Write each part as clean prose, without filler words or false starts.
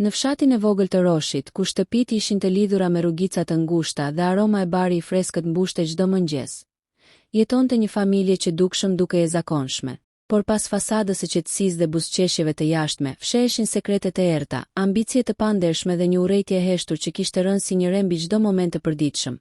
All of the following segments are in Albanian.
Në fshatin e vogël të Roshit, ku shtëpit ishin të lidhura me rrugica të ngushta dhe aroma e bari i freskët mbushte çdo mëngjes, jetonte një familje që dukshëm duke e zakonshme. Por pas fasadës së qetësisë dhe buzëqeshjeve të jashtme, fsheheshin sekretet e errta, ambicie të pandershme dhe një urrejtje e heshtur që kishte rënë si një rrem mbi çdo moment të përditshëm.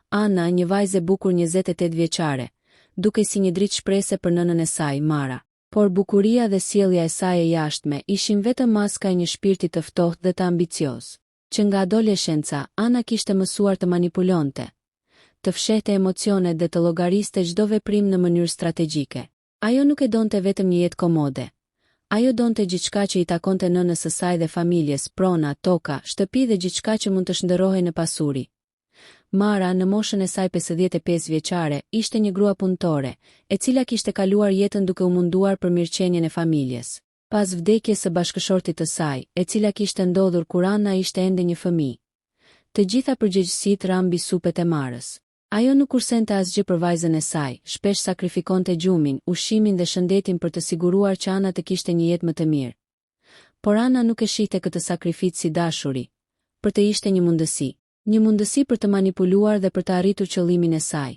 Ana, një vajzë e bukur 28 vjeçare, dukej si një dritë shprese për nënën e saj, Mara. Por bukuria dhe sjellja e saj e jashtme ishin vetëm maska e një shpirti të ftohtë dhe të ambicioz, që nga adoleshenca Ana kishte mësuar të manipulonte, të fshehte emocionet dhe të llogariste çdo veprim në mënyrë strategjike. Ajo nuk e donte vetëm një jetë komode. Ajo donte gjithçka që i takonte nënës së saj dhe familjes, prona, toka, shtëpi dhe gjithçka që mund të shndërrohej në pasuri. Mara, në moshën e saj 55 vjeçare, ishte një grua punëtore, e cila kishte kaluar jetën duke u munduar për mirëqenien e familjes. Pas vdekjes së bashkëshortit të saj, e cila kishte ndodhur kur Ana ishte ende një fëmijë, të gjitha përgjegjësitë ranë mbi supet e Marës. Ajo nuk kursente asgjë për vajzën e saj, shpesh sakrifikonte gjumin, ushqimin dhe shëndetin për të siguruar që Ana të kishte një jetë më të mirë. Por Ana nuk e shihte këtë sakrificë si dashuri, për të ishte një mundësi për të manipuluar dhe për të arritur qëllimin e saj.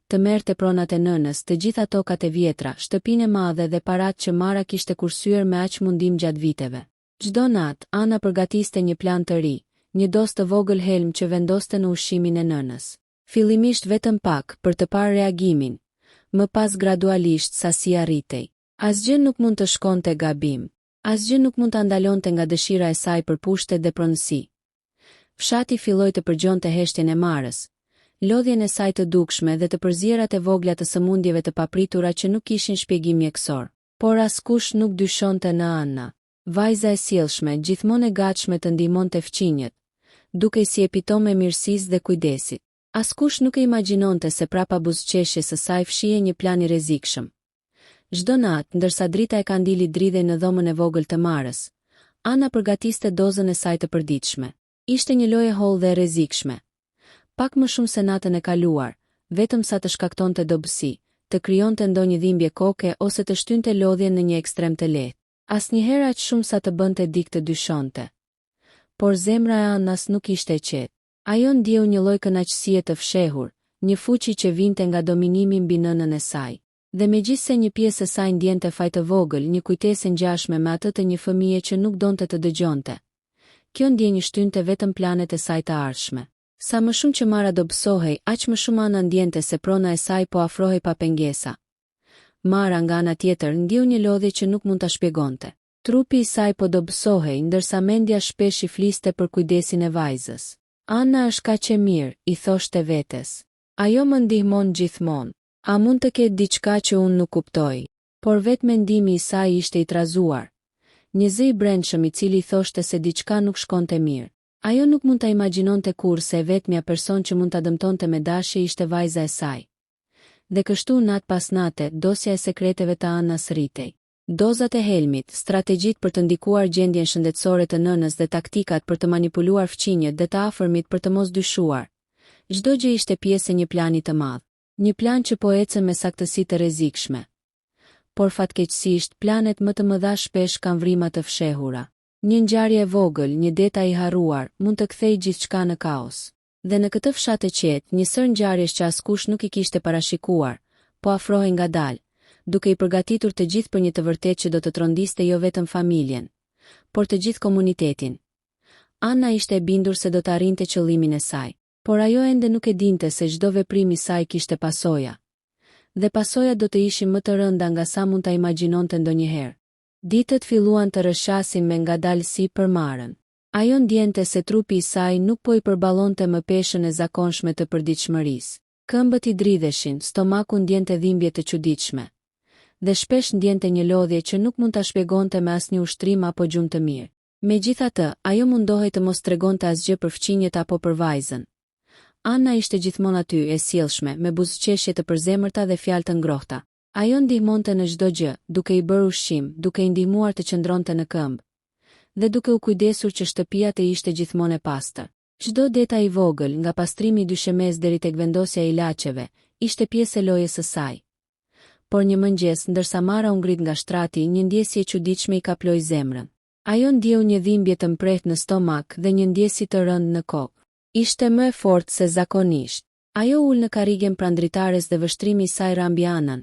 Të merrte pronat e nënës, të gjitha tokat e vjetra, shtëpinë e madhe dhe paratë që Mara kishte kursyer me aq mundim gjatë viteve. Çdo natë, Ana përgatiste një plan të ri, një dos të vogël helm që vendoste në ushqimin e nënës. Fillimisht vetëm pak, për të parë reagimin, më pas gradualisht sasia rritej. Asgjë nuk mund të shkonte gabim, asgjë nuk mund të ndalonte nga dëshira e saj për pushtet dhe pronësi. Fshati filloi të përgjonte heshtjen e Marës, lodhjen e saj të dukshme dhe të përzierat e vogla të sëmundjeve të papritura që nuk kishin shpjegim mjekësor. Por askush nuk dyshonte në Ana, vajza e sjellshme, gjithmonë e gatshme të ndihmonte fqinjet, dukej si epitome e mirësisë dhe kujdesit. Askush nuk e imagjinonte se prapa buzëqeshjes së saj fshihej një plan i rrezikshëm. Çdo natë, ndërsa drita e kandilit dridhej në dhomën e vogël të Marës, Ana përgatiste dozën e saj të përditshme. Ishte një lojë e hollë dhe e rrezikshme. Pak më shumë se natën e kaluar, vetëm sa të shkaktonte dobësi, të krijonte ndonjë dhimbje koke ose të shtynte lodhjen në një ekstrem të lehtë. Asnjëherë aq shumë sa të bënte dik të dyshonte. Por zemra e Anas nuk ishte e qetë. Ajo ndjeu një lloj kënaqësie të fshehur, një fuqi që vinte nga dominimi mbi nënën e saj. Dhe megjithse një pjesë e saj ndjente faj të vogël, një kujtesë ngjashme me atë të një fëmije që nuk donte të dëgjonte, kjo ndjenjë shtynte vetëm planet e saj të ardhshme. Sa më shumë që Mara dobësohej, aq më shumë Ana ndjente se prona e saj po afrohej pa pengesa. Mara nga ana tjetër ndjeu një lodhje që nuk mund ta shpjegonte. Trupi i saj po dobësohej, ndërsa mendja shpesh i fliste për kujdesin e vajzës. Ana është kaq e mirë, i thoshte vetes. Ajo më ndihmon gjithmonë. A mund të ketë diçka që unë nuk kuptoj? Por vetë mendimi i saj ishte i trazuar. Një zë i brendshëm i cili thoshte se diçka nuk shkonte mirë. Ajo nuk mund ta imagjinonte kurrë se vetmja person që mund ta dëmtonte me dashje ishte vajza e saj. Dhe kështu nat pas nate, dosja e sekreteve të Anas rritej. Dozat e helmit, strategjit për të ndikuar gjendjen shëndetësore të nënës dhe taktikat për të manipuluar fqinjet dhe të afërmit për të mos dyshuar. Çdo gjë ishte pjesë e një plani të madh. Një plan që po ecën me saktësi të rrezikshme. Por fatkeqësisht, planet më të mëdha shpesh kanë vrimat të fshehura. Një ngjarje e vogël, një detaj i harruar, mund të kthejë gjithçka në kaos. Dhe në këtë fshat të qetë, një sër ngjarjesh që askush nuk i kishte parashikuar, po afrohej ngadalë, duke i përgatitur të gjithë për një të vërtetë që do të trondiste jo vetëm familjen, por të gjithë komunitetin. Ana ishte e bindur se do të arrinte qëllimin e saj, por ajo ende nuk e dinte se çdo veprim i saj kishte pasoja. Dhe pasojat do të ishin më të rënda nga sa mund ta imagjinonte ndonjëherë. Ditët filluan të rrëshasin me ngadalësi për Marën. Ajo ndjente se trupi i saj nuk po i përballonte më peshën e zakonshme të përditshmërisë. Këmbët i dridheshin, stomaku ndjente dhimbje të çuditshme. Dhe shpesh ndjente një lodhje që nuk mund ta shpjegonte me asnjë ushtrim apo gjumë të mirë. Megjithatë, ajo mundohej të mos tregonte asgjë për fqinjet apo për vajzën. Ana ishte gjithmonë aty, e sjellshme, me buzëqeshje të përzemërta dhe fjalë të ngrohta. Ajo ndihmonte në çdo gjë, duke i bërë ushqim, duke i ndihmuar të qëndronte në këmbë, dhe duke u kujdesur që shtëpia të ishte gjithmonë e pastër. Çdo detaj i vogël, nga pastrimi i dyshemes deri tek vendosja e ilaçeve, ishte pjesë e lojës së saj. Por një mëngjes, ndërsa Mara u ngrit nga shtrati, një ndjesje e çuditshme i kaploi zemrën. Ajo ndjeu një dhimbje të mprehtë në stomak dhe një ndjesi të rënd në kokë. Ishte më e fortë se zakonisht. Ajo ul në karrigen prandritares dhe vështrimi I saj rambi Anën,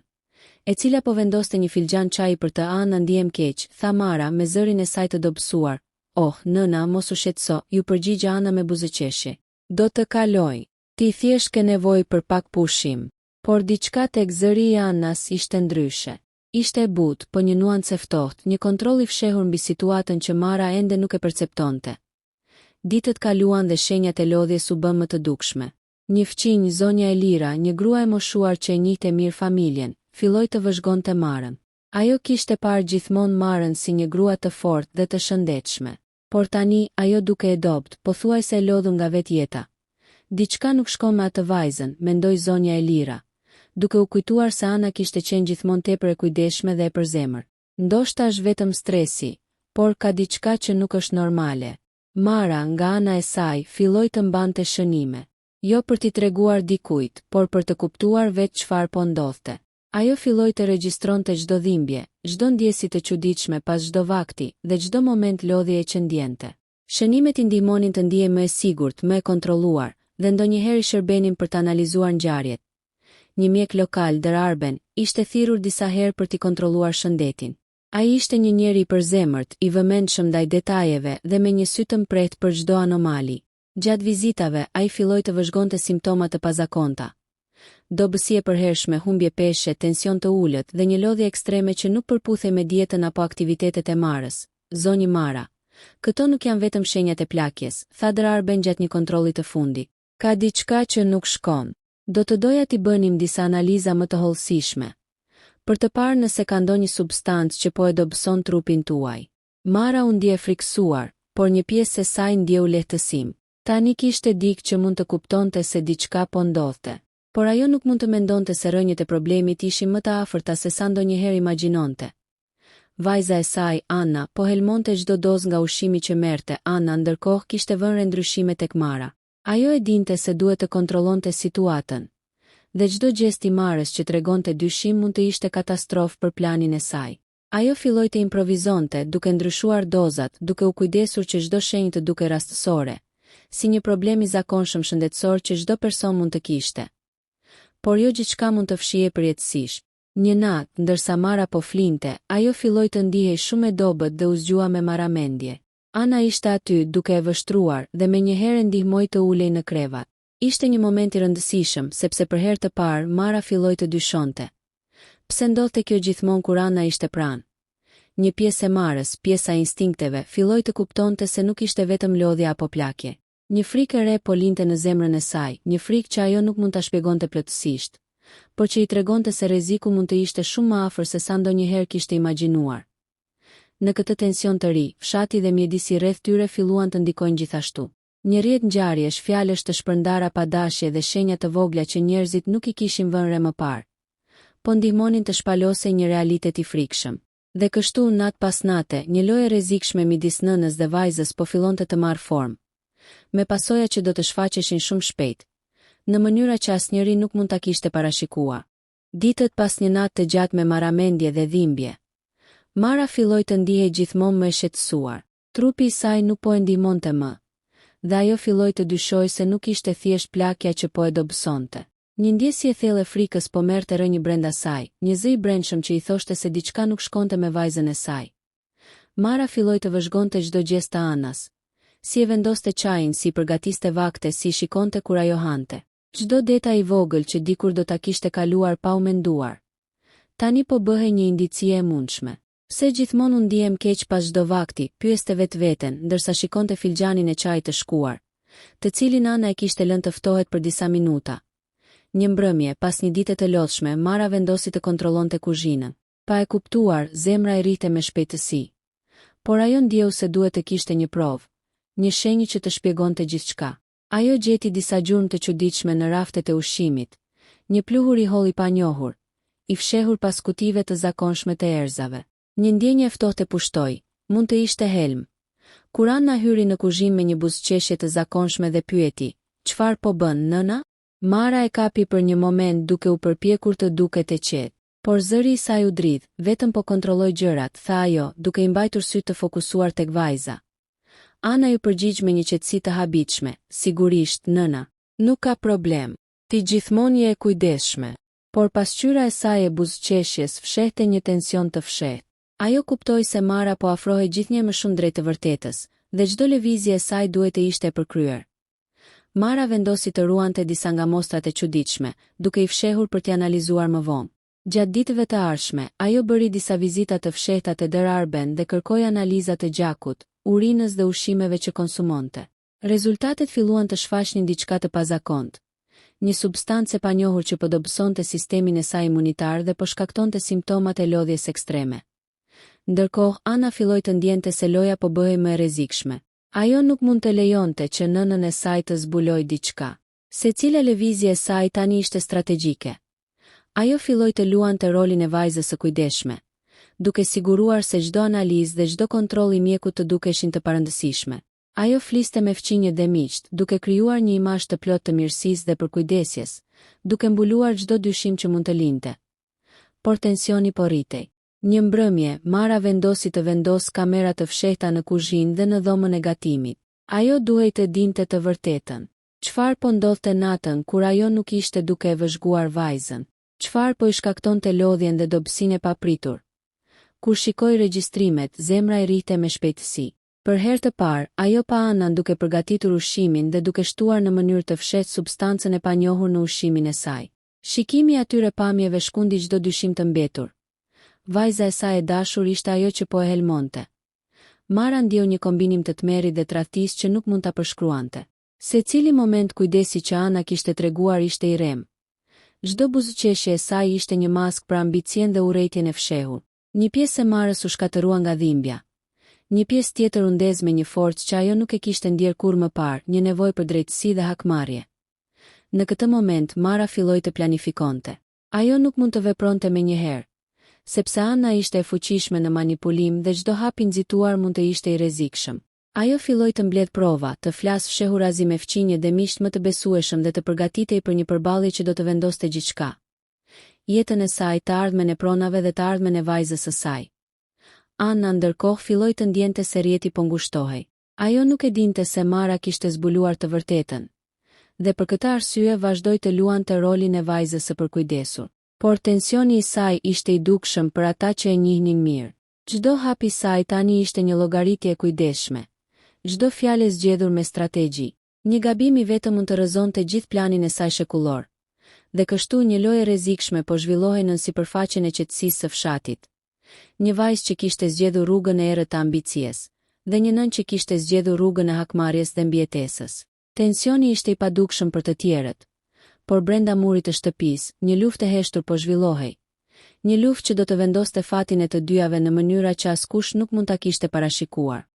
e cila po vendoste një filxhan çaji për të. Ana ndjem keq, tha Mara me zërin e saj të dobësuar. Oh, nëna, mos u shqetëso, ju përgjigja Ana me buzëqeshje. Do të kaloj. Ti thjesht ke nevojë për pak pushim. Por diçka tek zëri I Anas ishte ndryshe. Ishte e butë, po një nuancë e ftohtë, një kontroll I fshehur mbi situatën që Mara ende nuk e perceptonte. Ditët kaluan dhe shenjat e lodhjes u bën më të dukshme. Një fqinj, zonja Elira, një grua e moshuar që e njihte mirë familjen, filloi të vëzhgonte Marën. Ajo kishte parë gjithmonë Marën si një grua të fortë dhe të shëndetshme. Por tani, ajo duke e dobët, pothuajse e lodhur nga vetjeta. Diçka nuk shkon me atë vajzën, mendoi zonja Elira, duke u kujtuar se Ana kishte qenë gjithmonë tepër e kujdesshme dhe e përzemër. Ndoshta është vetëm stresi, por ka diçka që nuk është normale. Mara, nga ana e saj, filloi të mbante shënime. Jo për t'i treguar dikujt, por për të kuptuar vetë çfarë po ndodhte. Ajo filloi të regjistronte çdo dhimbje, çdo ndjesi të çuditshme pas çdo vakti dhe çdo moment lodhjeje që ndjente. Shënimet I ndihmonin të ndihej më e sigurt, më e kontrolluar, dhe ndonjëherë shërbenin për të analizuar ngjarjet. Një mjek lokal, Arben, ishte thirrur disa herë për t'i kontrolluar shëndetin. Ai ishte një njeri I përzemërt, I vëmendshëm ndaj detajeve dhe me një sy të mprehtë për çdo anomali. Gjatë vizitave, ai filloi të vëzhgonte simptoma të pazakonta. Dobësi e përhershme, humbje peshe, tension të ulët dhe një lodhje ekstreme që nuk përputhej me dietën apo aktivitetet e Marës. Zonjë Mara, këto nuk janë vetëm shenjat e plakjes, tha Arben gjatë një kontrolli të fundit. Ka diçka që nuk shkon. Do të doja t'i bënim disa analiza më të hollësishme, për të parë nëse ka ndonjë substancë që po e dobëson trupin tuaj. Mara u ndje friksuar, por një pjesë e saj ndjeu lehtësim. Tani kishte dikë që mund të kuptonte se diçka po ndodhte, por ajo nuk mund të mendonte se rrënjët e problemit ishin më të afërta se sa ndonjëherë imagjinonte. Vajza e saj, Anna, po helmonte çdo dozë nga ushqimi që merrte. Anna ndërkohë kishte vënë ndryshime tek Mara. Ajo e dinte se duhet të kontrollonte situatën, dhe çdo gjest I Marës që tregonte dyshim mund të ishte katastrofë për planin e saj. Ajo filloi të improvizonte, duke ndryshuar dozat, duke u kujdesur që çdo shenjë të duke rastësore, si një problem I zakonshëm shëndetësor që çdo person mund të kishte. Por jo gjithçka mund të fshihej përjetësisht. Një natë, ndërsa Mara po flinte, ajo filloi të ndihej shumë e dobët dhe u zgjua me marramendje. Ana ishte aty duke e vështruar dhe menjëherë ndihmoi të ulej në krevat. Ishte një moment I rëndësishëm sepse për herë të parë Mara filloi të dyshonte. Pse ndodhte kjo gjithmonë kur Ana ishte pranë? Një pjesë e Marës, pjesa e instinkteve, filloi të kuptonte se nuk ishte vetëm lodhja apo plakje. Një frikë e re po linte në zemrën e saj, një frikë që ajo nuk mund ta shpjegonte plotësisht, por që I tregonte se rreziku mund të ishte shumë më afër se sa ndonjëherë kishte imagjinuar. Në këtë tension të ri, fshati dhe mjedisi rreth tyre filluan të ndikojnë gjithashtu. Një rrjet ngjarjesh, fjalësh të shpërndara pa dashje dhe shenja të vogla që njerëzit nuk I kishin vënë re më parë, po ndihmonin të shpalosej një realitet I frikshëm. Dhe kështu natë pas nate, një lojë e rrezikshme midis nënës dhe vajzës po fillonte të marrë formë, me pasoja që do të shfaqeshin shumë shpejt, në mënyra që asnjëri nuk mund ta kishte parashikuar. Ditët pas një natë të gjatë me marramendje dhe dhimbje, Mara filloi të ndihej gjithmonë më e shqetësuar. Trupi I saj nuk po e ndihmonte më, dhe ajo filloi të dyshojë se nuk ishte thjesht plakja që po e dobësonte. Një ndjesje e thellë e frikës po merrte rënjë brenda saj, një zë I brendshëm që I thoshte se diçka nuk shkonte me vajzën e saj. Mara filloi të vëzhgonte çdo gjest të Anas, si e vendoste çajin, si përgatiste vakte, si shikonte kur ajo hante. Çdo detaj I vogël që dikur do ta kishte kaluar pa u menduar, tani po bëhej një indicie e mundshme. Pse gjithmonë u ndihem keq pas çdo vakti, pyeste vetveten, ndërsa shikonte filxhanin e çajit të shkuar, të cilin Ana e kishte lënë të ftohet për disa minuta. Një mbrëmje, pas një dite të lodhshme, Mara vendosi të kontrollonte kuzhinën. Pa e kuptuar, zemra e rrite me shpejtësi. Por ajo ndjeu se duhet të kishte një provë, një shenjë që të shpjegonte gjithçka. Ajo gjeti disa gjurmë të çuditshme në raftet e ushqimit, një pluhur I holl I panjohur, I fshehur pas kutive të zakonshme të erëzave. Një ndjenjë e ftohtë e pushtoi, mund të ishte helm. Kur Ana hyri në kuzhinë me një buzëqeshje të zakonshme dhe pyeti, "Çfarë po bën, nëna?" Mara e kapi për një moment duke u përpjekur të duket e qetë. Por zëri i saj u dridh, vetëm po kontrolloj gjërat, tha ajo, duke I mbajtur sytë të fokusuar tek vajza. Ana ju përgjigj me një qetësi të habitshme, sigurisht, nëna. Nuk ka problem. Ti gjithmonë je e kujdesshme. Por pasqyra e saj e buzëqeshjes fshehte një tension të fshehtë. Ajo kuptoi se Mara po afrohej gjithnjë më shumë drejt të vërtetës, dhe çdo lëvizje e saj duhet të ishte e përkryer. Mara vendosi të ruante disa nga mostrat e çuditshme, duke I fshehur për t'i analizuar më vonë. Gjatë ditëve të ardhshme, ajo bëri disa vizita të fshehta te Dr. Arben dhe kërkoi analiza të gjakut, urinës dhe ushqimeve që konsumonte. Rezultatet filluan të shfaqnin diçka të pazakontë. Një substancë e panjohur që po dobësonte sistemin e saj imunitar dhe po shkaktonte simptomat e lodhjes ekstreme. Ndërkohë, Ana filloi të ndjente se loja po bëhej më e rrezikshme. Ajo nuk mund të lejonte që nënën e saj të zbulojë diçka. Secila lëvizje e saj tani ishte strategjike. Ajo filloi të luante rolin e vajzës së kujdesshme, duke siguruar se çdo analizë dhe çdo kontroll I mjekut të dukeshin të parëndësishme. Ajo fliste me fqinje dhe miqt, duke krijuar një imazh të plotë të mirësisë dhe përkujdesjes, duke mbuluar çdo dyshim që mund të lindte. Por tensioni po rritej. Një mbrëmje, Mara vendosi të vendos kamera të fshehta në kuzhinë dhe në dhomën e gatimit. Ajo duhej të dinte të vërtetën. Çfarë po ndodhte natën kur ajo nuk ishte duke e vëzhguar vajzën? Çfarë po I shkaktonte lodhjen dhe dobësinë e papritur? Kur shikoi regjistrimet, zemra I rrihte me shpejtësi. Për herë të parë, ajo pa Anën duke përgatitur ushqimin dhe duke shtuar në mënyrë të fshehtë substancën e panjohur në ushqimin e saj. Shikimi I atyre pamjeve shkundi çdo dyshim të mbetur. Vajza e saj e dashur ishte ajo që po e helmonte. Mara ndjeu një kombinim të tmerrit dhe tradhtisë që nuk mund ta përshkruante. Secili moment kujdesi që Ana kishte treguar ishte I rrem. Çdo buzëqeshje e saj ishte një maskë për ambicien dhe urrejtjen e fshehur. Një pjesë e Marës u shkatërrua nga dhimbja. Një pjesë tjetër u ndez me një forcë që ajo nuk e kishte ndjer kurrë më parë, një nevojë për drejtësi dhe hakmarrje. Në këtë moment Mara filloi të planifikonte. Ajo nuk mund të vepronte menjëherë, sepse Ana ishte e fuqishme në manipulim dhe çdo hap I nxituar mund të ishte I rrezikshëm. Ajo filloi të mbledh prova, të flasë fshehurazi me fqinje dhe miq më të besueshëm dhe të përgatitej për një përballje që do të vendoste gjithçka. Jetën e saj, të ardhmen e pronave dhe të ardhmen e vajzës së saj. Ana ndërkohë filloi të ndjente se rjeti po ngushtohej. Ajo nuk e dinte se Mara kishte zbuluar të vërtetën. Dhe për këtë arsye vazhdoi të luante rolin e vajzës së përkujdesur. Por tensioni I saj ishte I dukshëm për ata që e njihnin mirë. Çdo hap I saj tani ishte një llogaritje e kujdesshme. Çdo fjalë zgjedhur me strategji. Një gabim I vetëm mund të rrëzonte gjithë planin e saj shekullor. Dhe kështu një lojë rrezikshme po zhvillohej nën sipërfaqen e qetësisë së fshatit. Një vajzë që kishte zgjedhur rrugën e errët të ambicies, dhe një nën që kishte zgjedhur rrugën e hakmarrjes dhe mbijetesës. Tensioni ishte I padukshëm për të tjerët. Por brenda murit të shtëpisë, një luftë e heshtur po zhvillohej. Një luftë që do të vendoste fatin e të dyjave në mënyra që askush nuk mund ta kishte parashikuar.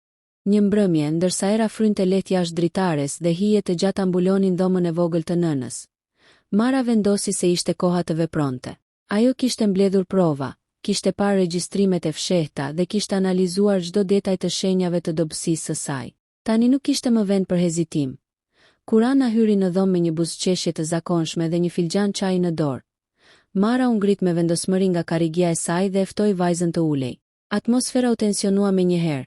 Një mbrëmje, ndërsa era frynte lehtë jashtë dritares dhe hije të gjata mbulonin dhomën e vogël të nënës. Mara vendosi se ishte koha të vepronte. Ajo kishte mbledhur prova, kishte parë regjistrimet e fshehta dhe kishte analizuar çdo detaj të shenjave të dobësisë së saj. Tani nuk kishte më vend për hezitim. Kur Ana hyri në dhomë me një buzëqeshje të zakonshme dhe një filxhan çaji në dorë, Mara u ngrit me vendosmëri nga karrigia e saj dhe e ftoi vajzën të ulej. Atmosfera u tensionua menjëherë.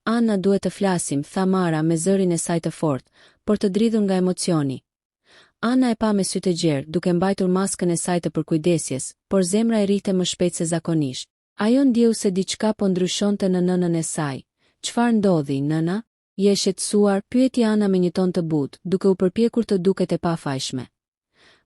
Ana, duhet të flasim, tha Mara me zërin e saj të fortë, por të dridhur nga emocioni. Ana e pa me sy të gjerë, duke mbajtur maskën e saj të përkujdesjes, por zemra e rrihte më shpejt se zakonisht. Ajo ndjeu se diçka po ndryshonte në nënën e saj. Çfarë ndodhi, nëna? Je shqetësuar? Pyeti Ana me një ton të butë, duke u përpjekur të duket e pafajshme.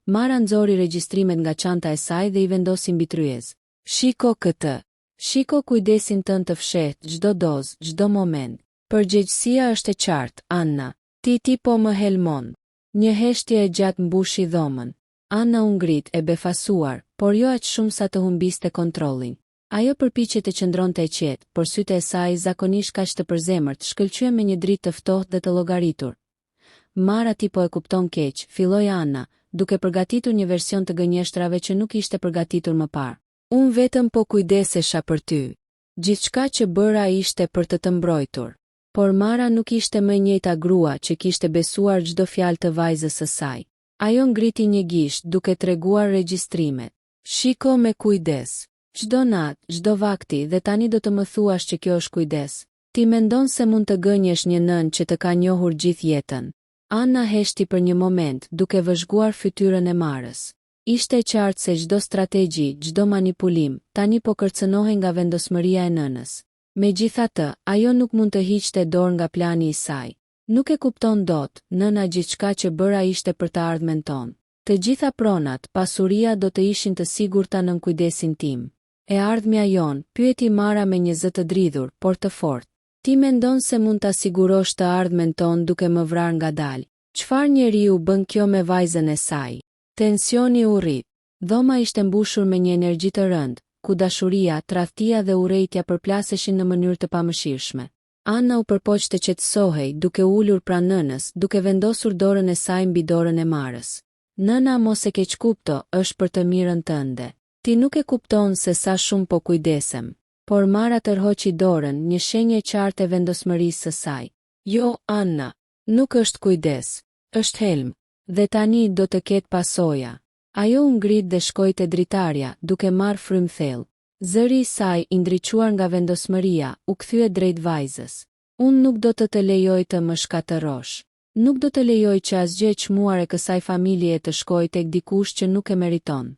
Mara nxori regjistrimet nga çanta e saj dhe I vendosi mbi tryez. Shiko këtë. Shiko kujdesin tënd të fshehtë, çdo dozë, çdo moment. Përgjegjësia është e qartë, Anna. Ti po më helmon. Një heshtje e gjatë mbushi dhomën. Ana u ngrit e befasuar, por jo aq shumë sa të humbiste kontrollin. Ajo përpiqej të qëndronte e qetë, por sytë e saj zakonisht kaq të përzemërt shkëlqyen me një dritë të ftohtë dhe të llogaritur. Mara, ti po e kupton keq, filloi Ana, duke përgatitur një version të gënjeshtrave që nuk ishte përgatitur më parë. Unë vetëm po kujdesesha për ty. Gjithçka që bëra ishte për të mbrojtur. Por Mara nuk ishte më e njëjta grua që kishte besuar çdo fjalë të vajzës së saj. Ajo ngriti një gisht duke treguar regjistrimet. Shiko me kujdes. Çdo natë, çdo vakti dhe tani do të më thuash që kjo është kujdes. Ti mendon se mund të gënjesh një nën që të ka njohur gjithë jetën. Anna heshti për një moment, duke vëzhguar fytyrën e Marës. Ishte e qartë se çdo strategji, çdo manipulim, tani po kërcënohej nga vendosmëria e nënës. Megjithatë, ajo nuk mund të hiqte dorë nga plani i saj. Nuk e kupton dot, nëna, gjithçka që bëra ishte për të ardhmen tonë. Të gjitha pronat, pasuria do të ishin të sigurta nën kujdesin tim. E ardhmja jon, pyeti Mara me një zë të dridhur, por të fortë. Ti mendon se mund ta sigurosh të ardhmen tonë duke më vrarë ngadalë? Çfarë njeriu bën kjo me vajzën e saj? Tensioni u rrit. Dhoma ishte mbushur me një energji të rëndë, ku dashuria, tradhtia dhe urrejtja përplaseshin në mënyrë të pamëshirshme. Anna u përpoq të qetësohej, duke ulur pranë nënës, duke vendosur dorën e saj mbi dorën e Marës. Nëna, mos e keq kupto, është për të mirën tënde. Ti nuk e kupton se sa shumë po kujdesem. Por Mara tërhoqi dorën, një shenjë e qartë e vendosmërisë së saj. Jo, Anna, nuk është kujdes, është helm, dhe tani do të ketë pasoja. Ajo u ngrit dhe shkoi te dritarja, duke marrë frymë thellë. Zëri i saj, i ndriçuar nga vendosmëria, u kthye drejt vajzës. Unë nuk do të lejoj të më shkatërrosh. Nuk do të lejoj që asgjë e çmuar e kësaj familjeje të shkojë tek dikush që nuk e meriton.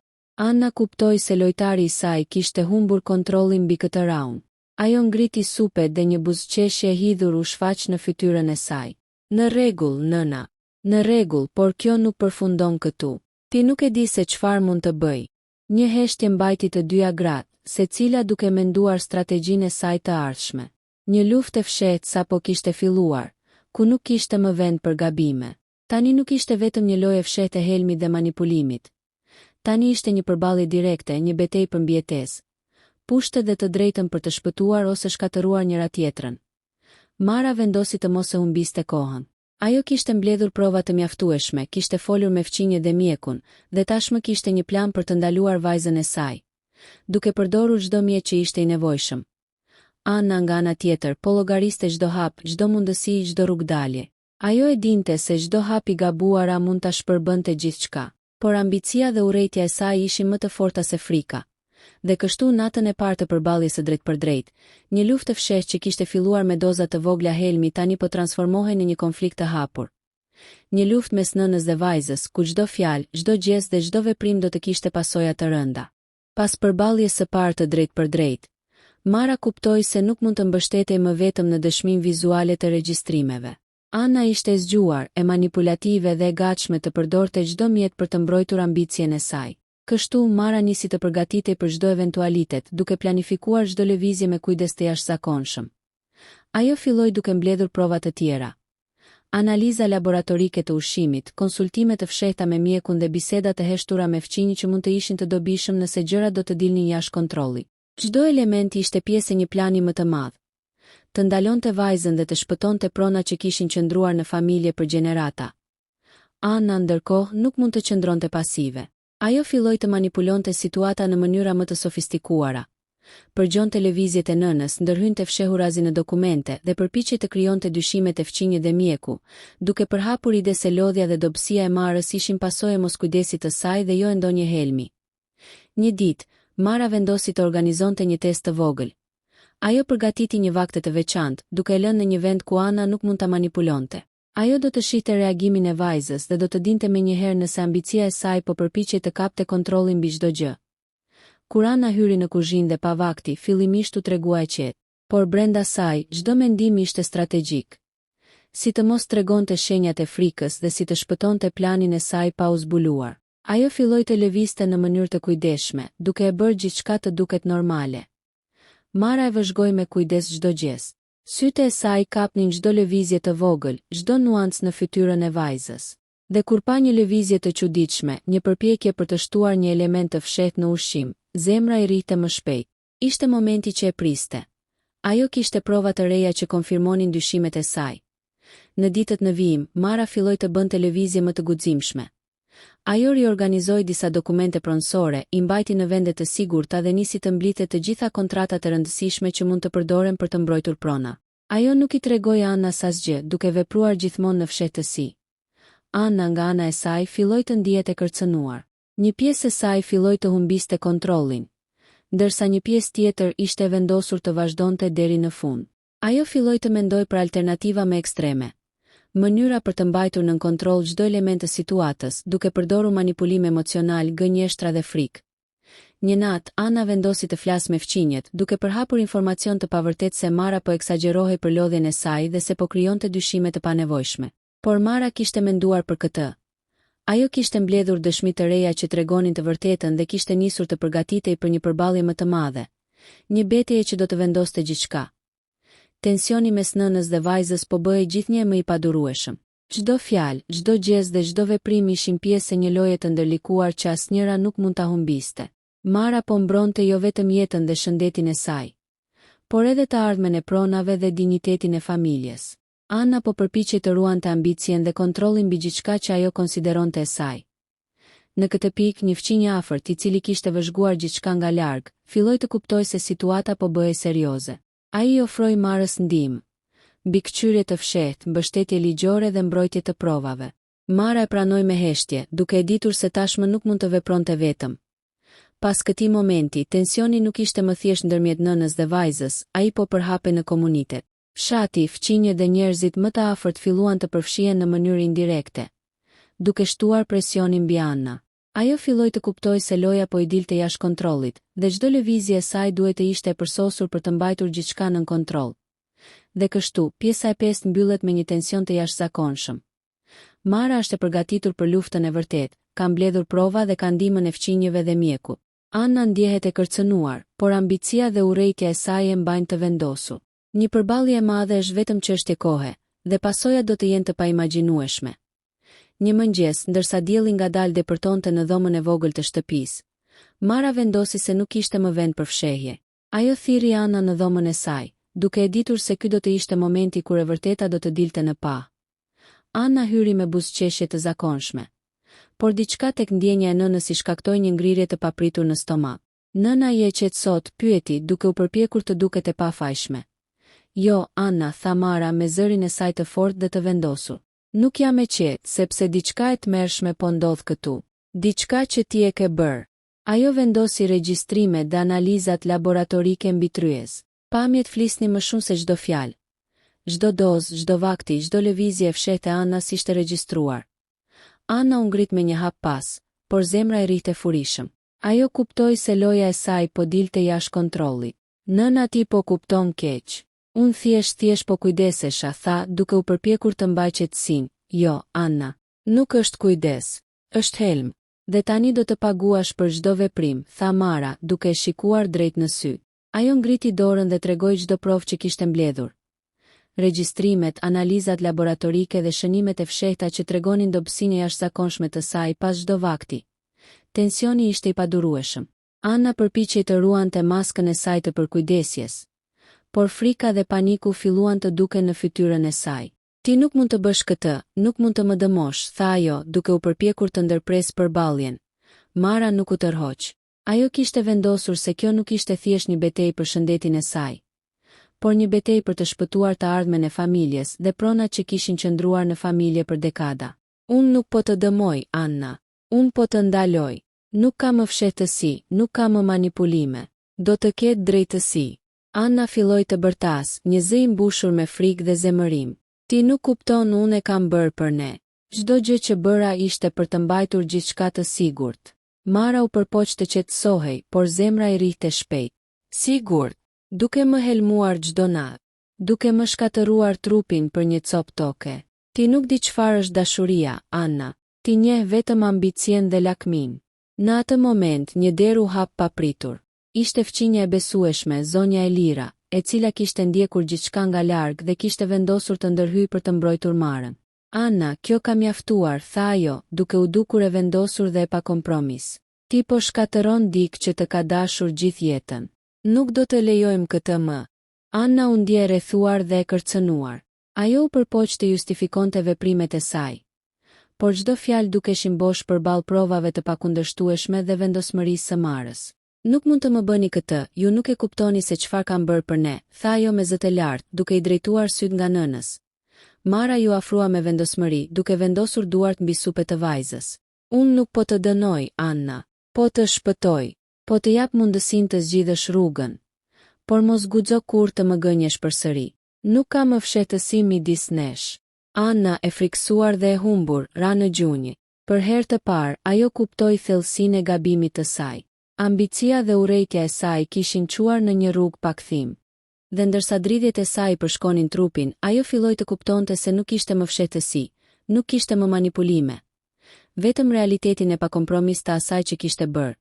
Anna kuptoi se lojtari i saj kishte humbur kontrollin mbi këtë raun. Ajo ngriti supet dhe një buzëqeshje e hidhur u shfaq në fytyrën e saj. Në rregull, nëna. Në rregull, por kjo nuk përfundon këtu. Ti nuk e di se çfarë mund të bëj. Një heshtje mbajti të dyja gratë, secila duke menduar strategjinë e saj të ardhshme. Një luftë e fshehtë sapo kishte filluar, ku nuk kishte më vend për gabime. Tani nuk ishte vetëm një lojë e fshehtë e helmit dhe manipulimit. Tani ishte një përballje direkte, një betejë për mbijetesë, pushte dhe të drejtën për të shpëtuar ose shkatëruar njëra tjetrën. Mara vendosi të mos e humbiste kohën. Ajo kishte mbledhur prova të mjaftueshme, kishte folur me fqinje dhe mjekun, dhe tashmë kishte një plan për të ndaluar vajzën e saj, duke përdorur çdo mjet që ishte i nevojshëm. Anna nga ana tjetër po llogariste çdo hap, çdo mundësi, çdo rrugdalje. Ajo e dinte se çdo hap i gabuara mund ta shpërbënte gjithçka, por ambicia dhe urrejtja e saj ishin më të forta se frika. Dhe kështu natën e parë të përballjes së drejt për drejt, një luftë e fshehtë që kishte filluar me doza të vogla helmi tani po transformohej në një konflikt të hapur. Një luftë mes nënës dhe vajzës, ku çdo fjalë, çdo gest dhe çdo veprim do të kishte pasoja të rënda. Pas përballjes së parë të drejt për drejt, Mara kuptoi se nuk mund të mbështetej më vetëm në dëshminë vizuale të regjistrimeve. Anna ishte e zgjuar, e manipulative dhe e gatshme të përdorte çdo mjet për të mbrojtur ambicien e saj. Kështu Mara nisi të përgatitej për çdo eventualitet, duke planifikuar çdo lëvizje me kujdes të jashtëzakonshëm. Ajo filloi duke mbledhur prova të tjera. Analiza laboratorike të ushqimit, konsultime të fshehta me mjekun dhe biseda të heshtura me fqinj që mund të ishin të dobishëm nëse gjërat do të dilnin jashtë kontrolli. Çdo element ishte pjesë e një plani më të madh. Të ndalonte vajzën dhe të shpëtonte pronat që kishin qëndruar në familje për gjenerata. Anna ndërkohë nuk mund të qëndronte pasive. Ajo filloi të manipulonte situata në mënyra më të sofistikuara. Përgjon televizjet e nënës, ndërhynte fshehurazi në dokumente dhe përpiqej të krijonte dyshimet e fqinje dhe mjeku, duke përhapur ide se lodhja dhe dobësia e Marës ishin pasojë e moskujdesit të saj dhe jo e ndonjë helmi. Një ditë, Mara vendosi të organizonte një test të vogël. Ajo përgatiti një vakte të veçantë, duke e lënë në një vend ku Anna nuk mund ta manipulonte. Ajo do të shihte reagimin e vajzës dhe do të dinte menjëherë nëse ambicia e saj po përpiqej të kapte kontrollin mbi çdo gjë. Kur Anna hyri në kuzhinë dhe pa vakti, fillimisht u tregua e qetë, por brenda saj çdo mendim ishte strategjik. Si të mos tregonte shenjat e frikës dhe si të shpëtonte planin e saj pa u zbuluar. Ajo filloi të lëvizte në mënyrë të kujdesshme, duke e bërë gjithçka të duket normale. Mara e vëzhgoi me kujdes çdo gest. Sytë e saj kapnin çdo lëvizje të vogël, çdo nuancë në fytyrën e vajzës. Dhe kur pa një lëvizje të çuditshme, një përpjekje për të shtuar një element të fshehtë në ushqim, zemra i rrite më shpejt. Ishte momenti që e priste. Ajo kishte prova të reja që konfirmonin dyshimet e saj. Në ditët në vijim, Mara filloi të bënte lëvizje më të guximshme. Ajo riorganizoi disa dokumente pronësore, i mbajti në vende të sigurta dhe nisi të mblidhte të gjitha kontratat e rëndësishme që mund të përdoren për të mbrojtur prona. Ajo nuk i tregoi Annas asgjë, duke vepruar gjithmonë në fshehtësi. Anna nga ana e saj filloi të ndihet e kërcënuar. Një pjesë e saj filloi të humbiste kontrollin, ndërsa një pjesë tjetër ishte vendosur të vazhdonte deri në fund. Ajo filloi të mendoj për alternativa më ekstreme, mënyra për të mbajtur nën kontroll çdo element të situatës, duke përdorur manipulim emocional, gënjeshtra dhe frikë. Një natë, Anna vendosi të flasë me fqinjet, duke përhapur informacion të pavërtet se Mara po eksagjerohej për lodhjen e saj dhe se po krijonte dyshime të panevojshme. Por Mara kishte menduar për këtë. Ajo kishte mbledhur dëshmi të reja që tregonin të vërtetën dhe kishte nisur të përgatitej për një përballje më të madhe. Një betejë që do të vendoste gjithçka. Tensioni mes nënës dhe vajzës po bëhej gjithnjë më i padurueshëm. Çdo fjalë, çdo gjestë dhe çdo veprim ishin pjesë e një loje të ndërlikuar që asnjëra nuk mund ta humbiste. Mara po mbronte jo vetëm jetën dhe shëndetin e saj, por edhe të ardhmen e pronave dhe dinjitetin e familjes. Anna po përpiqej të ruante ambicien dhe kontrollin mbi gjithçka që ajo konsideronte e saj. Në këtë pikë, një fëmijë i afërt, i cili kishte vëzhguar gjithçka nga larg, filloi të kuptojë se situata po bëhej serioze. Ai i ofroi Marës ndihmë, mbikëqyrje të fshehtë, mbështetje ligjore dhe mbrojtje të provave. Mara e pranoi me heshtje, duke e ditur se tashmë nuk mund të vepronte vetëm. Pas këtij momenti, tensioni nuk ishte më thjesht ndërmjet nënës dhe vajzës, ai po përhapej në komunitet. Fshati, fqinjet dhe njerëzit më të afërt filluan të përfshihen në mënyrë indirekte, duke shtuar presionin mbi Anna. Ajo filloi të kuptojë se loja po i dilte jashtë kontrollit, dhe çdo lëvizje e saj duhet të ishte e përsosur për të mbajtur gjithçka nën kontroll. Dhe kështu, pjesa e pestë mbyllet me një tension të jashtëzakonshëm. Mara është e përgatitur për luftën e vërtetë, ka mbledhur prova dhe ka ndihmën e fqinjëve dhe mjekut. Anna ndjehet e kërcënuar, por ambicia dhe urrejtja e saj e mbajnë të vendosur. Një përballje e madhe është vetëm çështje kohe, dhe pasojat do të jenë të paimagjinueshme. Një mëngjes, ndërsa dielli ngadalë depërtonte në dhomën e vogël të shtëpisë, Mara vendosi se nuk ishte më vend për fshehje. Ajo thirrri Anna në dhomën e saj, duke e ditur se ky do të ishte momenti kur e vërteta do të dilte në pa. Anna hyri me buzëqeshje të zakonshme, por diçka tek ndjenja e nënës i shkaktoi një ngrirje të papritur në stomak. Nëna je qetë sot, pyeti, duke u përpjekur të duket e pafajshme. Jo, Anna, tha Mara me zërin e saj të fortë dhe të vendosur. Nuk jam e qetë, sepse diçka e tmerrshme po ndodh këtu. Diçka që ti e ke bërë. Ajo vendosi regjistrimet dhe analizat laboratorike mbi tryez. Pamjet flisnin më shumë se çdo fjalë. Çdo dozë, çdo vakti, çdo lëvizje e fshehtë e Annas ishte regjistruar. Anna u ngrit me një hap pas, por zemra e rrihte furishëm. Ajo kuptoi se loja e saj po dilte jashtë kontrollit. Nëna ti po kupton keq. Unë thjesht po kujdesesha, tha, duke u përpjekur të mbaj qetësinë. Jo, Anna, nuk është kujdes, është helm. Dhe tani do të paguash për çdo veprim, tha Mara, duke e shikuar drejt në sy. Ajo ngriti dorën dhe tregoi çdo provë që kishte mbledhur. Regjistrimet, analizat laboratorike dhe shënimet e fshehta që tregonin dobësinë e jashtëzakonshme të saj pas çdo vakti. Tensioni ishte i padurueshëm. Anna përpiqej të ruante maskën e saj të përkujdesjes, por frika dhe paniku filluan të duken në fytyrën e saj. Ti nuk mund të bësh këtë, nuk mund të më dëmosh, tha ajo, duke u përpjekur të ndërpresë përballjen. Mara nuk u tërhoq. Ajo kishte vendosur se kjo nuk ishte thjesht një betejë për shëndetin e saj, por një betejë për të shpëtuar të ardhmen e familjes dhe pronat që kishin qëndruar në familje për dekada. Unë nuk po të dëmoj, Anna. Unë po të ndaloj. Nuk ka më fshehtësi, nuk ka më manipulime. Do të ketë drejtësi. Anna filloi të bërtas, një zë i mbushur me frikë dhe zemërim. Ti nuk kupton, unë e kam bërë për ne. Çdo gjë që bëra ishte për të mbajtur gjithçka të sigurt. Mara u përpoq të qetësohej, por zemra i rrihte shpejt. Sigurt, duke më helmuar çdo natë, duke më shkatëruar trupin për një copë toke. Ti nuk di çfarë është dashuria, Anna. Ti njeh vetëm ambicien dhe lakmin. Në atë moment, një derë u hap papritur. Ishte fqinja e besueshme, zonja Elira, e cila kishte ndjekur gjithçka nga larg dhe kishte vendosur të ndërhyjë për të mbrojtur Marën. Anna, kjo ka mjaftuar, tha ajo, duke u dukur e vendosur dhe e pa kompromis. Ti po shkatëron dikë që të ka dashur gjithë jetën. Nuk do të lejojmë këtë më. Anna u ndje rrethuar dhe e kërcënuar. Ajo u përpoq të justifikonte veprimet e saj, por çdo fjalë dukeshin bosh përballë provave të pakundërshtueshme dhe vendosmërisë së Marës. Nuk mund të më bëni këtë, ju nuk e kuptoni se çfarë kam bërë për ne, tha ajo me zë të lartë, duke i drejtuar syt nga nënës. Mara ju afrua me vendosmëri, duke vendosur duart mbi supet të vajzës. Unë nuk po të dënoj, Anna, po të shpëtoj, po të jap mundësinë të zgjidhësh rrugën, por mos guxo kur të më gënjesh përsëri. Nuk ka më fshehtësi midis nesh. Anna, e friksuar dhe e humbur, ra në gjunjë. Për herë të parë, ajo kuptoi thellësinë e gabimit të saj. Ambicia dhe urrejtja e saj kishin çuar në një rrugë pa kthim. Dhe ndërsa dridhjet e saj përshkonin trupin, ajo filloi të kuptonte se nuk kishte më fshehtësi, nuk kishte më manipulime. Vetëm realitetin e pakompromis të asaj që kishte bërë.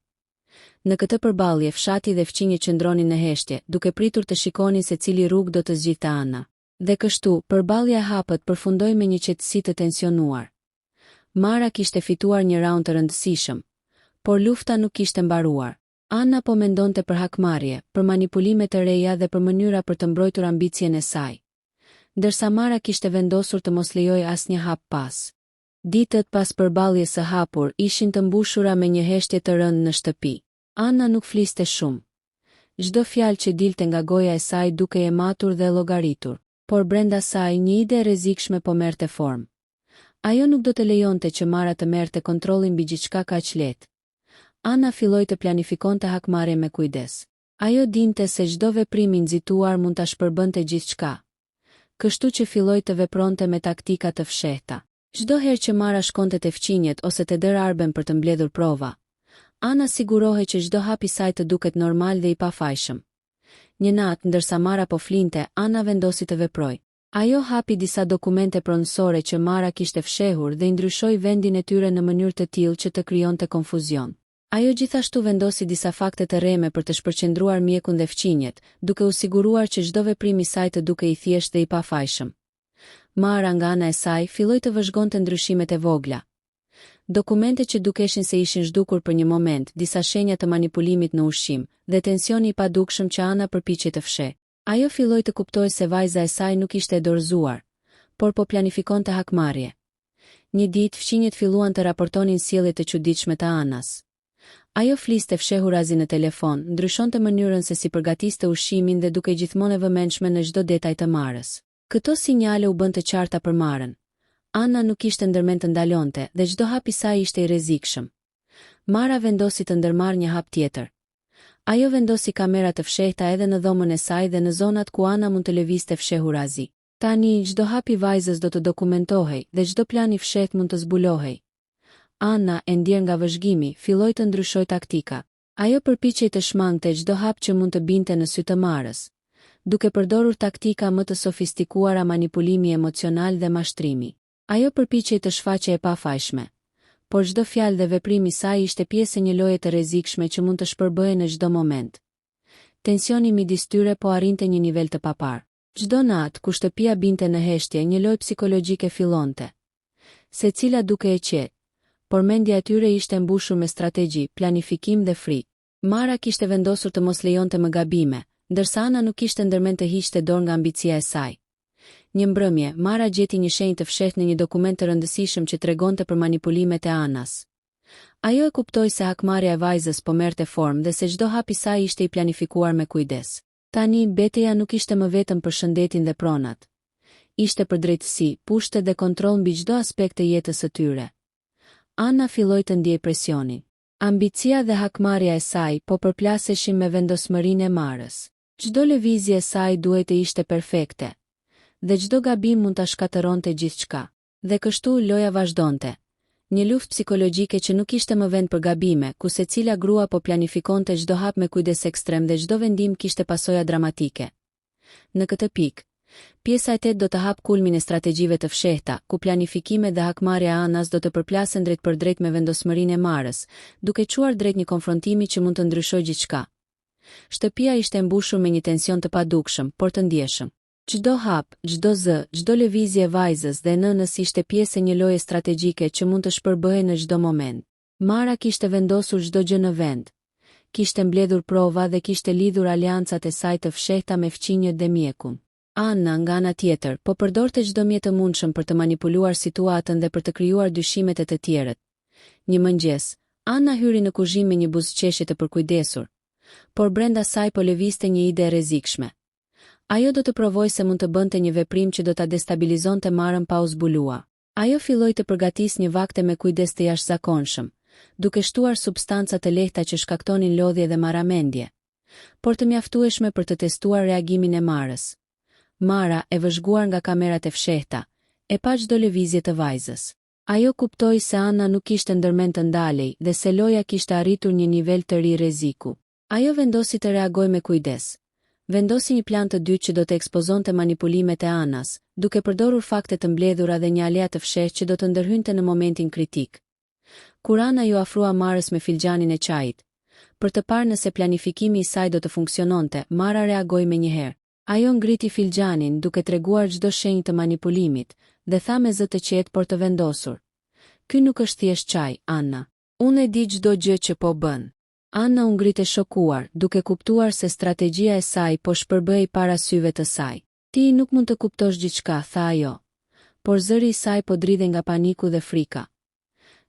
Në këtë përballje fshati dhe fqinje qëndronin në heshtje, duke pritur të shikonin se cili rrugë do të zgjidhte Anna. Dhe kështu, përballja e hapët përfundoi me një qetësi të tensionuar. Mara kishte fituar një raund të rëndësishëm, por lufta nuk kishte mbaruar. Anna po mendonte për hakmarrje, për manipulime të reja dhe për mënyra për të mbrojtur ambicien e saj. Ndërsa Mara kishte vendosur të mos lejoj asnjë hap pas. Ditët pas përballjes së hapur ishin të mbushura me një heshtje të rëndë në shtëpi. Anna nuk fliste shumë. Çdo fjalë që dilte nga goja e saj duke e matur dhe llogaritur, por brenda saj një ide e rrezikshme po merrte formë. Ajo nuk do të lejonte që Mara të merrte kontrollin mbi gjithçka kaq lehtë. Anna filloi të planifikonte hakmarrje me kujdes. Ajo dinte se çdo veprim i nxituar mund ta shpërbënte gjithçka. Kështu që filloi të vepronte me taktika të fshehta. Çdo herë që Mara shkonte te fqinjet ose te dër arben për të mbledhur prova, Anna sigurohej që çdo hap i saj të duket normal dhe i pafajshëm. Një natë, ndërsa Mara po flinte, Anna vendosi të veprojë. Ajo hapi disa dokumente pronësore që Mara kishte fshehur dhe i ndryshoi vendin e tyre në mënyrë të tillë që të krijonte konfuzion. Ajo gjithashtu vendosi disa fakte të rreme për të shpërqendruar mjekun dhe fqinjet, duke u siguruar që çdo veprim i saj të dukej i thjeshtë dhe i pafajshëm. Mara nga ana e saj filloi të vëzhgonte ndryshimet e vogla. Dokumente që dukeshin se ishin zhdukur për një moment, disa shenja të manipulimit në ushqim, dhe tensioni i padukshëm që Anna përpiqej të fshehë. Ajo filloi të kuptojë se vajza e saj nuk ishte e dorëzuar, por po planifikonte hakmarrje. Një ditë fqinjet filluan të raportonin sjellje të çuditshme të Annas. Ajo fliste fshehurazi në telefon, ndryshonte mënyrën se si përgatiste ushqimin dhe duke gjithmonë e vëmendshme në çdo detaj të Marës. Këto sinjale u bën të qarta për Marën. Anna nuk kishte ndërmend të ndalonte dhe çdo hap i saj ishte i rrezikshëm. Mara vendosi të ndërmarrë një hap tjetër. Ajo vendosi kamera të fshehta edhe në dhomën e saj dhe në zonat ku Anna mund të lëvizte fshehurazi. Tani çdo hap i vajzës do të dokumentohej dhe çdo plan i fshehtë mund të zbulohej. Anna, e ndier nga vëzhgimi, filloi të ndryshojë taktika. Ajo përpiqej të shmangte çdo hap që mund të binte në sy të Marës, duke përdorur taktika më të sofistikuara manipulimi emocional dhe mashtrimi. Ajo përpiqej të shfaqej e pafajshme, por çdo fjalë dhe veprim i saj ishte pjesë e një loje të rrezikshme që mund të shpërbëhej në çdo moment. Tensioni midis tyre po arrinte një nivel të papar. Çdo natë kur shtëpia binte në heshtje, një lojë psikologjike fillonte. Secila duke e qetë, por mendja e tyre ishte mbushur me strategji, planifikim dhe frikë. Mara kishte vendosur të mos lejonte më gabime, ndërsa Anna nuk kishte ndërmend të hiqte dorë nga ambicia e saj. Një mbrëmje, Mara gjeti një shenjë të fshehtë në një dokument të rëndësishëm që tregonte për manipulimet e Annas. Ajo e kuptoi se hakmarrja e vajzës po merrte formë dhe se çdo hap i saj ishte i planifikuar me kujdes. Tani betejë nuk ishte më vetëm për shëndetin dhe pronat. Ishte për drejtësi, pushtet dhe kontroll mbi çdo aspekt të jetës së tyre. Anna filloi të ndiej presionin. Ambicia dhe hakmarrja e saj po përplaseshin me vendosmërinë e Marës. Çdo lëvizje e saj duhej të ishte perfekte, dhe çdo gabim mund ta shkatëronte gjithçka. Dhe kështu loja vazhdonte. Një luftë psikologjike që nuk ishte më vend për gabime, ku secila grua po planifikonte çdo hap me kujdes ekstrem dhe çdo vendim kishte pasoja dramatike. Në këtë pikë, pjesa e 8 do të hap kulmin e strategjive të fshehta, ku planifikimet dhe hakmarrja e Annas do të përplasen drejt për drejt me vendosmërinë e Marës, duke çuar drejt një konfrontimi që mund të ndryshojë gjithçka. Shtëpia ishte mbushur me një tension të padukshëm, por të ndjeshëm. Çdo hap, çdo zë, çdo lëvizje e vajzës dhe nënës ishte pjesë e një loje strategjike që mund të shpërbëhej në çdo moment. Mara kishte vendosur çdo gjë në vend. Kishte mbledhur prova dhe kishte lidhur aleancat e saj të fshehta me fqinjet dhe mjekun. Anna, nga ana tjetër, po përdorte çdo mjet të mundshëm për të manipuluar situatën dhe për të krijuar dyshimet e të tjerët. Një mëngjes, Anna hyri në kuzhinë me një buzëqeshje të përkujdesur, por brenda saj po lëvizte një ide e rrezikshme. Ajo do të provojë se mund të bënte një veprim që do ta destabilizonte Marën pa u zbulua. Ajo filloi të përgatis një vakte me kujdes të jashtëzakonshëm, duke shtuar substanca të lehta që shkaktonin lodhje dhe marramendje, por të mjaftueshme për të testuar reagimin e Marës. Mara, e vëzhguar nga kamerat e fshehta, e pa çdo lëvizje të vajzës. Ajo kuptoi se Anna nuk kishte ndërmend të ndalej dhe se loja kishte arritur një nivel të ri rreziku. Ajo vendosi të reagojë me kujdes. Vendosi një plan të dytë që do të ekspozonte manipulimet e Annas, duke përdorur fakte të mbledhura dhe një aleat të fshehtë që do të ndërhynte në momentin kritik. Kur Anna ju afrua Marës me filxhanin e çajit, për të parë nëse planifikimi i saj do të funksiononte, Mara reagoi menjëherë. Ajo ngriti filxhanin duke treguar çdo shenjë të manipulimit dhe tha me zë të qetë por të vendosur: "Ky nuk është thjesht çaj, Anna. Unë e di çdo gjë që po bën." Anna u ngrit e shokuar, duke kuptuar se strategjia e saj po shpërbëhej para syve të saj. "Ti nuk mund të kuptosh gjithçka," tha ajo, por zëri i saj po dridhe nga paniku dhe frika.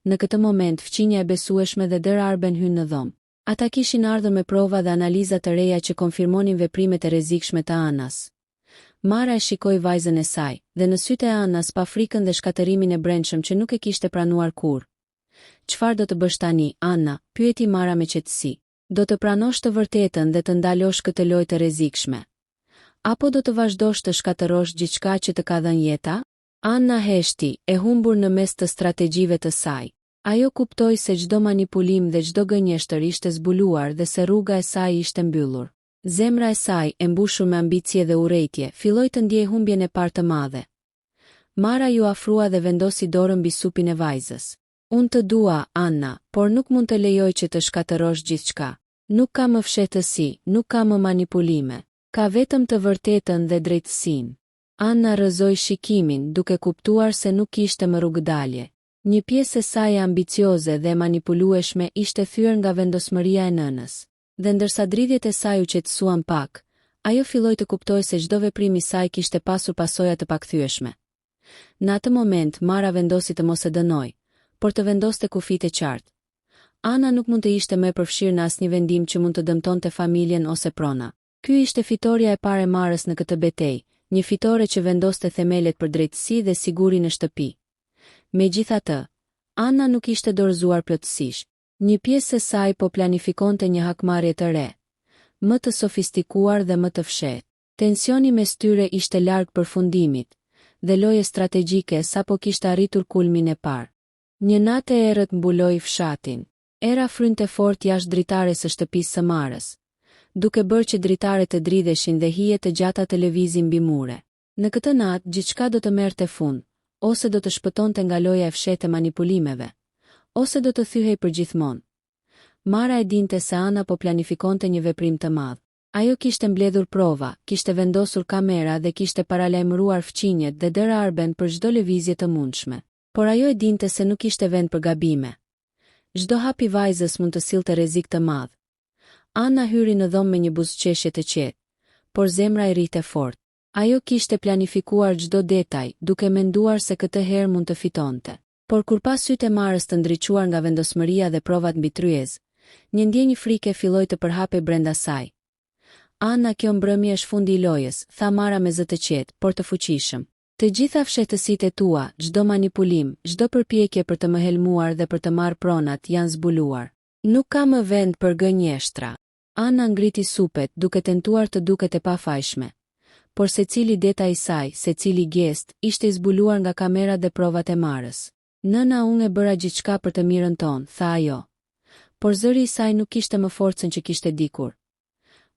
Në këtë moment fqinja e besueshme dhe Dër Arben hyn në dhomë. Ata kishin ardhur me prova dhe analiza të reja që konfirmonin veprimet e rrezikshme të Annas. Mara e shikoi vajzën e saj, dhe në sytë e Annas pa frikën dhe shkatërimin e brendshëm që nuk e kishte pranuar kurrë. "Çfarë do të bësh tani, Anna?" pyeti Mara me qetësi. "Do të pranosh të vërtetën dhe të ndalosh këtë lojë të rrezikshme? Apo do të vazhdosh të shkatërosh gjithçka që të ka dhënë jeta?" Anna heshti, e humbur në mes të strategjive të saj. Ajo kuptoi se çdo manipulim dhe çdo gënjeshtër ishte zbuluar dhe se rruga e saj ishte mbyllur. Zemra e saj, e mbushur me ambicie dhe urrejtje, filloi të ndjejë humbjen e parë të madhe. Mara ju afrua dhe vendosi dorën mbi supin e vajzës. "Unë të dua, Anna, por nuk mund të lejoj që të shkatërosh gjithçka. Nuk ka më fshehtësi, nuk ka më manipulime. Ka vetëm të vërtetën dhe drejtësinë." Anna rrëzoi shikimin, duke kuptuar se nuk kishte më rrugëdalje. Një pjesë e saj e ambicioze dhe manipulueshme ishte thyer nga vendosmëria e nënës. Dhe ndërsa dridhjet e saj u qetësuan pak, ajo filloi të kuptojë se çdo veprim i saj kishte pasur pasoja të pakthyeshme. Në atë moment Mara vendosi të mos e dënoj, por të vendoste kufit e qartë. Anna nuk mund të ishte më e përfshirë në asnjë vendim që mund të dëmtonte familjen ose prona. Ky ishte fitoria e parë e Marës në këtë betejë, një fitore që vendoste themelet për drejtësi dhe siguri në shtëpi. Megjithatë, Anna nuk ishte dorëzuar plotësisht. Një pjesë e saj po planifikonte një hakmarrje të re, më të sofistikuar dhe më të fshehtë. Tensioni mes tyre ishte larg përfundimit, dhe loja strategjike sapo kishte arritur kulmin e parë. Një natë e errët mbuloi fshatin. Era frynte fort jashtë dritares së shtëpisë së Marës, duke bërë që dritaret të dridheshin dhe hijet të gjata të lëvizin mbi mure. Në këtë natë gjithçka do të merrte fund, ose do të shpëtonte nga loja e fshehtë e manipulimeve, ose do të thyhej përgjithmonë. Mara e dinte se Anna po planifikonte një veprim të madh. Ajo kishte mbledhur prova, kishte vendosur kamera dhe kishte paralajmëruar fqinjet dhe Dër Arben për çdo lëvizje të mundshme. Por ajo e dinte se nuk kishte vend për gabime. Çdo hap i vajzës mund të sillte rrezik të madh. Anna hyri në dhomë me një buzëqeshje të qetë, por zemra i rrite fort. Ajo kishte planifikuar çdo detaj, duke menduar se këtë herë mund të fitonte. Por kur pas sytë e Marës të ndriçuar nga vendosmëria dhe provat mbi tryez, një ndjenjë frike filloi të përhapej brenda saj. "Anna, kjo mbrëmje është fundi i lojës," tha Mara me zë të qetë, por të fuqishëm. "Të gjitha fshehtësitë e tua, çdo manipulim, çdo përpjekje për të më helmuar dhe për të marrë pronat janë zbuluar. Nuk ka më vend për gënjeshtra." Anna ngriti supet, duke tentuar të duket e pafajshme. Por secili detaj i saj, secili gest, ishte i zbuluar nga kamerat dhe provat e Marës. "Nëna, unë e bëra gjithçka për të mirën tonë," tha ajo. Por zëri i saj nuk kishte më forcën që kishte dikur.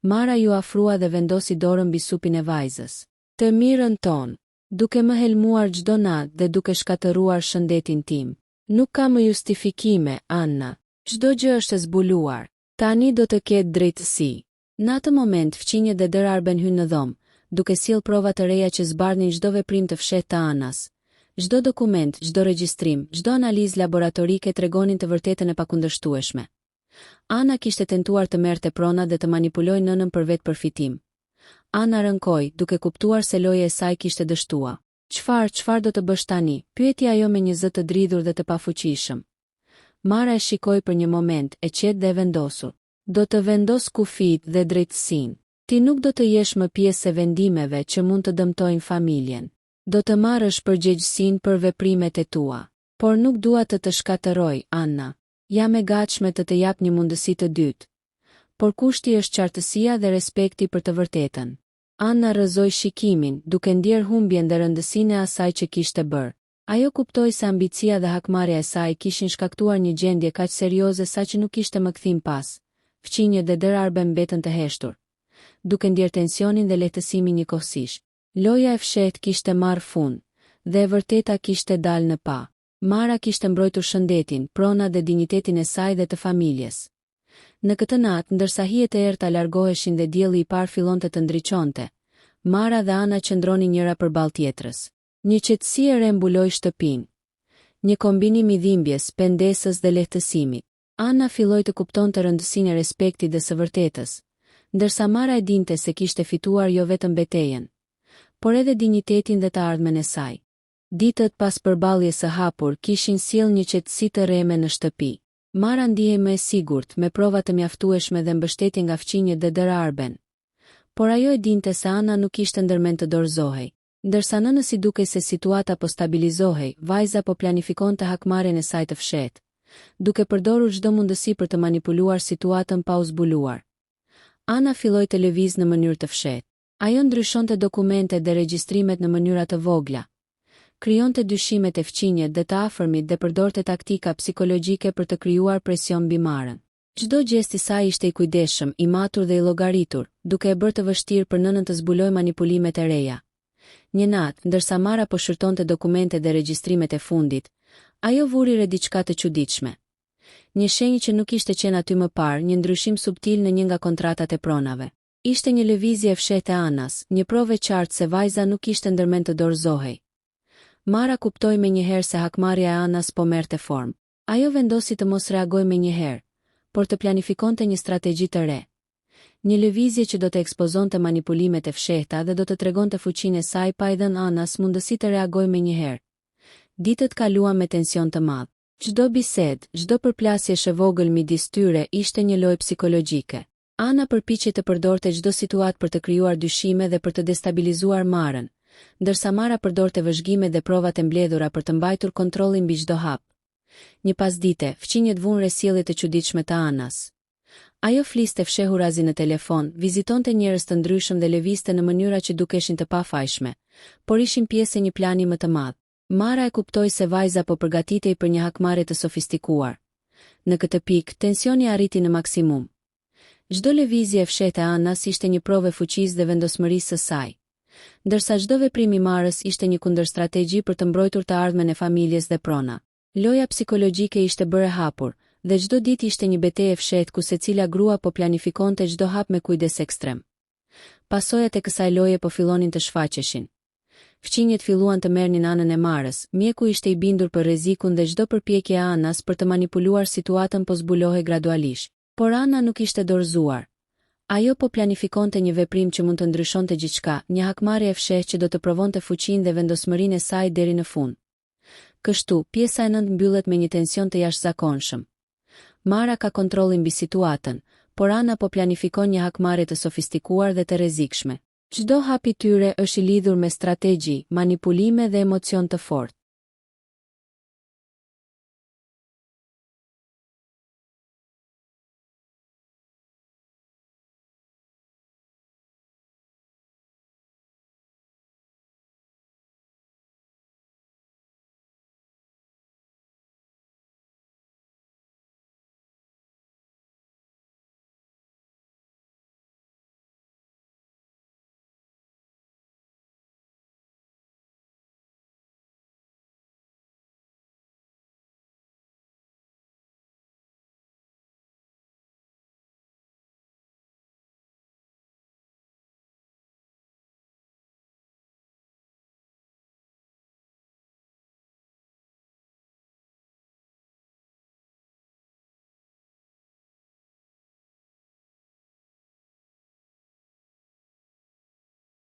Mara ju afrua dhe vendosi dorën mbi supin e vajzës. "Të mirën tonë, duke më helmuar çdo natë dhe duke shkatëruar shëndetin tim. Nuk ka më justifikime, Anna. Çdo gjë është e zbuluar. Tani do të ketë drejtësi." Në atë moment fqinjet dhe Dër Arben hyn në dhomë, duke sjell prova të reja që zbardhnin çdo veprim të fshehtë të Annas. Çdo dokument, çdo regjistrim, çdo analizë laboratorike tregonin të vërtetën e pakundërshtueshme. Anna kishte tentuar të merrte prona dhe të manipulojë nënën për vetë përfitim. Anna rënkoi, duke kuptuar se loja e saj kishte dështua. Çfarë do të bësh tani?" pyeti ajo me një zë të dridhur dhe të pafuqishëm. Mara e shikoi për një moment, e qetë dhe vendosur. "Do të vendos kufit dhe drejtësinë. Ti nuk do të jesh më pjesë e vendimeve që mund të dëmtojnë familjen. Do të marrësh përgjegjësinë për veprimet e tua. Por nuk dua të shkatërroj, Anna. Jam e gatshme të jap një mundësi të dytë. Por kushti është qartësia dhe respekti për të vërtetën. Anna rrëzoi shikimin, duke ndier humbjen dhe rëndësinë e asaj që kishte bërë. Ajo kuptoi se ambicia dhe hakmarrja e saj kishin shkaktuar një gjendje kaq serioze saqë nuk kishte më kthim pas. Fqinjet dhe dërarbe mbetën të heshtur, duke ndier tensionin dhe lehtësimin njëkohësisht. Loja e fshehtë kishte marrë fund, dhe e vërteta kishte dalë në pa. Mara kishte mbrojtur shëndetin, pronat dhe dinjitetin e saj dhe të familjes. Në këtë natë, ndërsa hijet e errta largoheshin dhe dielli i parë fillonte të ndriçonte, Mara dhe Ana qëndronin njëra përballë tjetrës. Një qetësi e re mbuloi shtëpinë. Një kombinim i dhimbjes, pendesës dhe lehtësimit. Ana filloi të kuptonte rëndësinë e respektit dhe së vërtetës, ndërsa Mara e dinte se kishte fituar jo vetëm betejën, por edhe dinjitetin dhe të ardhmen e saj. Ditët pas përballjes së hapur kishin sjellë një qetësi të rreme në shtëpi. Mara ndihej më e sigurt, me prova të mjaftueshme dhe mbështetje nga fqinjet dhe dërarben. Por ajo e dinte se Ana nuk kishte ndërmend të dorëzohej. Ndërsa nëna si dukej se situata po stabilizohej, vajza po planifikonte hakmarrjen e saj të fshehtë, duke përdorur çdo mundësi për të manipuluar situatën pa u zbuluar. Ana filloi të lëviz në mënyrë të fshehtë. Ajo ndryshonte dokumentet dhe regjistrimet në mënyra të vogla. Krijonte dyshimet e fqinjet dhe të afërmit dhe përdorte taktika psikologjike për të krijuar presion mbi Marën. Çdo gjest i saj ishte i kujdesshëm, i matur dhe i llogaritur, duke e bërë të vështirë për nënën të zbulojë manipulimet e reja. Një natë, ndërsa Mara po shërtonte dokumentet dhe regjistrimet e fundit, ajo vuri re diçka të çuditshme. Një shenjë që nuk ishte qenë aty më parë, një ndryshim subtil në një nga kontratat e pronave. Ishte një lëvizje e fshehtë e Anas, një provë e qartë se vajza nuk kishte ndërmend të dorëzohej. Mara kuptoi menjëherë se hakmarrja e Anas po merrte formë. Ajo vendosi të mos reagojë menjëherë, por të planifikonte një strategji të re. Një lëvizje që do të ekspozonte manipulimet e fshehta dhe do të tregonte fuqinë e saj pa i dhënë Anas mundësi të reagojë menjëherë. Ditët kaluan me tension të madh. Çdo bisedë, çdo përplasje e vogël midis tyre ishte një lojë psikologjike. Ana përpiqej të përdorte çdo situatë për të krijuar dyshime dhe për të destabilizuar Marën, ndërsa Mara përdorte vëzhgimet dhe provat e mbledhura për të mbajtur kontrollin mbi çdo hap. Një pasdite, fqinjet vunë re sjellje të çuditshme të Anas. Ajo fliste fshehurazi në telefon, vizitonte njerëz të ndryshëm dhe lëvizte në mënyra që dukeshin të pafajshme, por ishin pjesë e një plani më të madh. Mara e kuptoi se vajza po përgatitej për një hakmarrje të sofistikuar. Në këtë pikë, tensioni arriti në maksimum. Çdo lëvizje e fshehtë e Anas ishte një provë fuqisë dhe vendosmërisë së saj, ndërsa çdo veprim i Marës ishte një kundërstrategji për të mbrojtur të ardhmen e familjes dhe prona. Loja psikologjike ishte bërë e hapur, dhe çdo ditë ishte një betejë e fshehtë ku secila grua po planifikonte çdo hap me kujdes ekstrem. Pasojat e kësaj loje po fillonin të shfaqeshin. Fqinjet filluan të merrnin anën e Marës, mjeku ishte i bindur për rrezikun dhe çdo përpjekje e Anas për të manipuluar situatën po zbulohej gradualisht. Por Ana nuk ishte dorëzuar. Ajo po planifikonte një veprim që mund të ndryshonte gjithçka, një hakmarrje e fshehtë që do të provonte fuqinë dhe vendosmërinë e saj deri në fund. Kështu, pjesa e nëntë mbyllet me një tension të jashtëzakonshëm. Mara ka kontrollin mbi situatën, por Ana po planifikon një hakmarrje të sofistikuar dhe të rrezikshme. Çdo hap i tyre është i lidhur me strategji, manipulime dhe emocion të fortë.